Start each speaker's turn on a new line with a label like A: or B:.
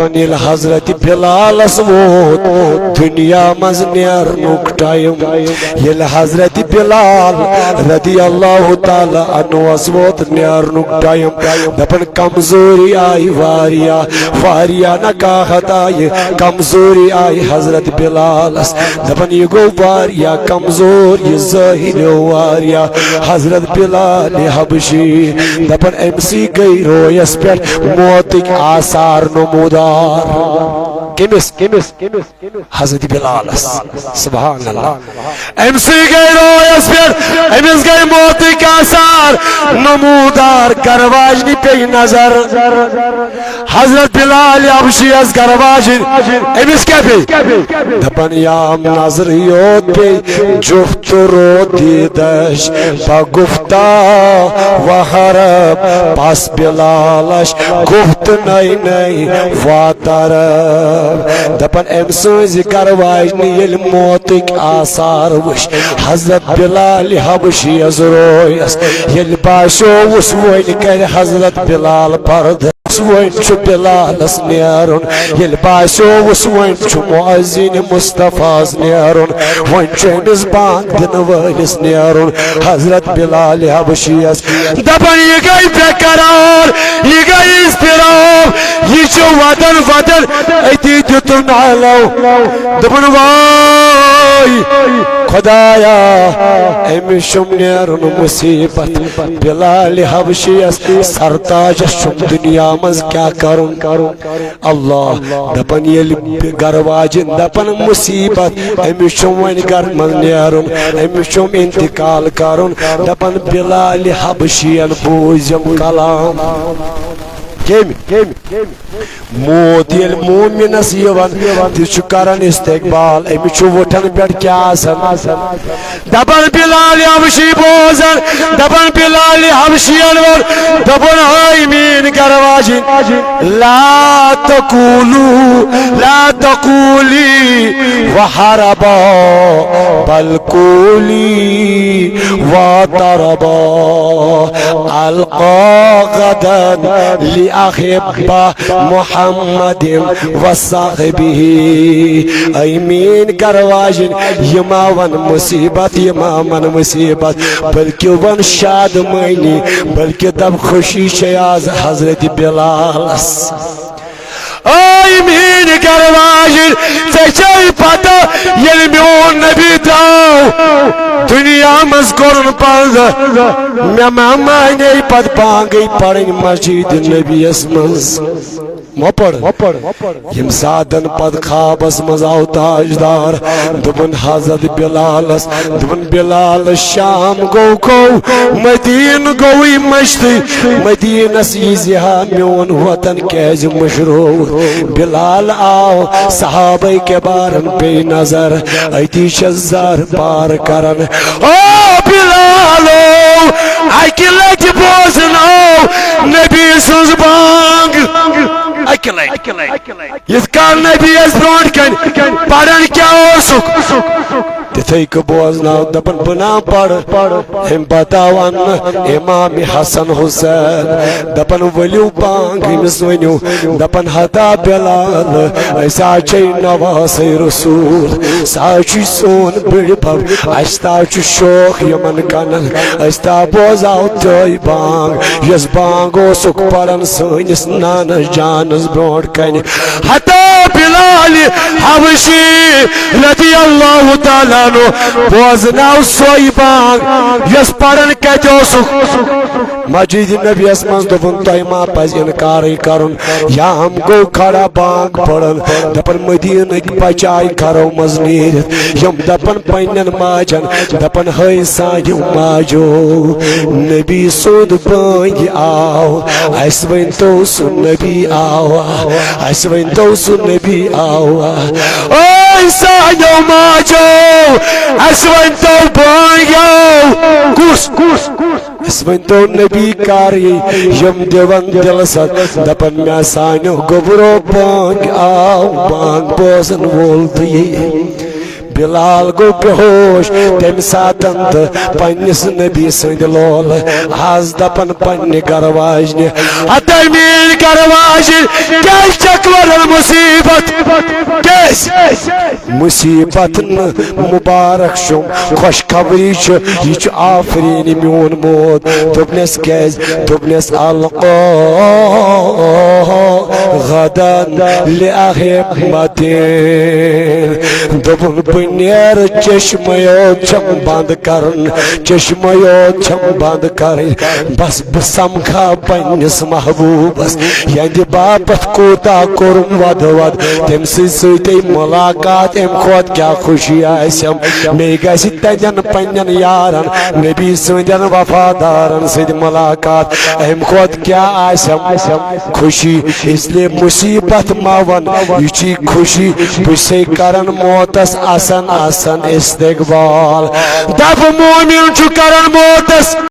A: दपन L हजरत बिलाल वोत दुनिया मज नेरनुक टाइम येल हजरत बिलाल रदियल्लाहु ताला अन्हु वोत नेरनुक टाइम दपन कमजोरी आई वारिया वारिया नकाहत आई कमजोरी आई हजरत बिलाल दपन ये गो वारिया कमजोर ये ज़ाहिर वारिया हजरत बिलाल हबशी दपन एमसी गई रोयस पे मौतिक आसार नमूदार किमिस हजरत बिलाल सुभान अल्लाह एमसी गई रोयस पे एमस गई मौतिक आसार नमूदार करवाजनी पे नजर हजरत बिलाल हबशी अस करवाज एमस क्या पे दपन याम नजर योत पे जुफ्त रो दीदश बगुफ्ता वहरब पास बिलालश गुफ्त नई नई वातरब दपन एम सज करवाजनी येल मौतिक आसार वुश हजरत बिलाल हबशी रोयस येल बाशो उस वन कर हजरत बिलाल पर्द वन बिलालस नेरुन येल बाशो उस वन मुअज्जिन मुस्तफास नेरुन वन अमिस बांग दिन वलिस नेरुन हजरत बिलाल हबशीयस दपन ये गई बेकरार ये गई इस्तिराब ये जो वतन वतन अति दितुन नालो दपन वाई खुदाया अमिस शुम नेरुन मुसीबत बिलाल हबशीयस सरताज शुम दुनिया मज क्या करुन अल्लाह दपन येल गरवाजिन दपन मुसीबत अमिस शुम वन घर मज नेरुन अमिस शुम इंतकाल करुन दपन बिलाल हबशियन बूजम कलाम मौत येल मोमिनस यवान इस्तकबाल अमिस वुठन पे क्या दपन बिलाल हबशी बोजन दपन बिलाल हबशियन वो दपन हाय मीन गरवाजिन ला तकूली वहरबा बल कूली वातरबा अलका गदन लिअहिब्बा मुहम्मद वसाहबिही अमीन करवाजिन यमावन मुसीबत यमावन मुसीबत बल्कि वन शाद मनी बल्कि तब खुशी शयाज हजरत बिलाल आमीन करवाजिन चे पता ये मोन नबी दुनिया मज कोन पद मे माने पद बांगई पढ़न मस्जिद नबीस मज मो पढ़ यम सादन पद खाबस मज आव ताजदार दुबन हजरत बिलालस दुबन बिलाल शाम गो मदीन गोई मश्ती मदीनस यहा मोन वतन कैज मशरूर बिलाल आओ सहाबे के बारन पे नजर अति शजार पार करन ओ बिलालो अकिल बोजनो नबी सुज बांग अकिल नबी ब्रोट कन पढ़न क्या तिथे बोजना दपन बना पढ़ हम बतावन इमाम हसन हुसैन दपन वलियो बांग अमिस वनु दपन हता बिलाल ऐसा चे नवास रसूल साची सोन बड़ भव अस्ता शोक यमन कनन अस्ता बोजाव तय बांग यस बांगो सुख पढ़न सनिस नान जानस ब्रोट कन हता बिलाल हबशी रदियल्लाहु ताला बोजनाव सोई बांग यस पढ़न कतो मस्जिद नबीस मज दोपन तय मा पज इनकार करन या हम गो खड़ा बांग पढ़न दपन मदीन बचाई करो मज नीरित यम दपन पन्न माजन दपन है साजो माजो नबी सोद बांग आओ अस वन तो सु नबी आओ अस वन तो सु नबी आओ ओ साजो माजो अस वन तो बांग आओ कुस अस वन तो नबी कारी यम देवन दिलसत दपन मैं सानो गोबरो बांग आओ बांग बोजन वोल बिलाल गो बेहोश तम सातन पन्निस नबी सद लोल आज दपन पन्ने गरवाजन अतमीन गरवाजन क्या चकवर मुसीबत मुबारक शुम खुशखबरी यह आफरीन मोन मोत दोपनस दोपनस अलको गदन लिअहिम्मतिन दोपन बनेर चश्मयो छम बंद करन चश्मयो छम बंद कर बस समखा पन्निस महबूबस यंद बापत कोता कोरुम वद वद तम सत मुलाकात अम खोत क्या खुशी आसम मे गस तजन पन्न यारन नबी सदन वफादारन सद मुलाकात अम खोत क्या आसम खुशी इसलिए मुसीबत मावन यह खुशी बे करन मोतस आसन आसन इस्तकबाल दब मोमिन करन मोतस